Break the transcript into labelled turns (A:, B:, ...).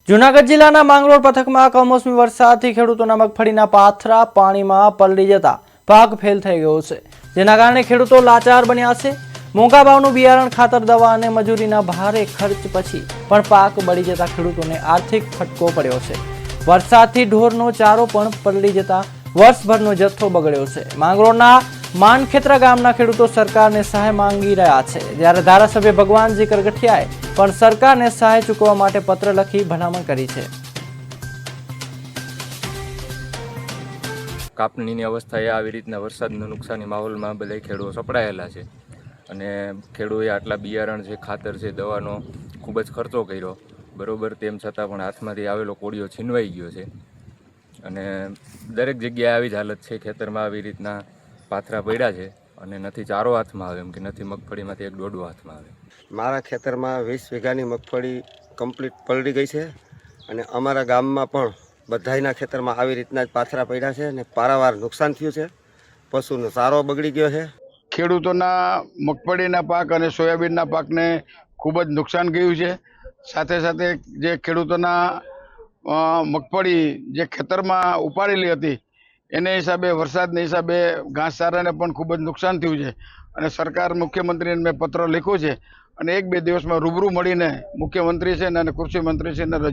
A: જૂનાગઢ જિલ્લાના માંગરોળ પંથકમાં કમોસમી વરસાદથી ખેડૂતોના મગફળીના પાથરા પાણીમાં પલળી જતા પાક ફેલ થઈ ગયો છે, જેના કારણે ખેડૂતો લાચાર બન્યા છે। મોંઘા ભાવનું બિયારણ, ખાતર, દવા અને મજૂરીના ભારે ખર્ચ પછી પણ પાક બળી જતા ખેડૂતોને આર્થિક ફટકો પડ્યો છે। વરસાદથી ઢોરનો ચારો પણ પલળી જતા વર્ષભરનો જથ્થો બગડ્યો છે। માંગરોળના માનખેત્રા ગામના ખેડૂતો સરકારને સહાય માંગી રહ્યા છે, જ્યારે ધારાસભ્ય ભગવાનજી કરગઠિયાએ પણ સરકારને સહાય ચૂકવવા માટે પત્ર લખી ભલામણ કરી છે।
B: કાપણીની અવસ્થાએ આવી રીતના વરસાદના નુકસાની માહોલમાં બધા ખેડૂતો સપડાયેલા છે અને ખેડૂતોએ આટલા બિયારણ છે, ખાતર છે, દવાનો ખૂબ જ ખર્ચો કર્યો બરોબર, તેમ છતાં પણ હાથમાંથી આવેલો કોળિયો છીનવાઈ ગયો છે અને દરેક જગ્યાએ આવી જ હાલત છે। ખેતરમાં આવી રીતના પાથરા પડ્યા છે અને નથી ચારો હાથમાં આવે એમ કે નથી મગફળીમાંથી એક દોડવો હાથમાં આવે।
C: મારા ખેતરમાં 20 વીઘાની મગફળી કમ્પ્લીટ પલળી ગઈ છે અને અમારા ગામમાં પણ બધાયના ખેતરમાં આવી રીતના જ પાથરા પડ્યા છે અને પારાવાર નુકસાન થયું છે। પશુનો ચારો બગડી ગયો છે।
D: ખેડૂતોના મગફળીના પાક અને સોયાબીનના પાકને ખૂબ જ નુકસાન ગયું છે। સાથે સાથે જે ખેડૂતોના મગફળી જે ખેતરમાં ઉપાડેલી હતી એને હિસાબે વરસાદના હિસાબે ઘાસચારાને પણ ખૂબ જ નુકસાન થયું છે અને સરકાર મુખ્યમંત્રીને મેં પત્ર લખ્યો છે અને 1-2 દિવસમાં રૂબરૂ મળીને મુખ્યમંત્રી છે અને કૃષિ મંત્રી છે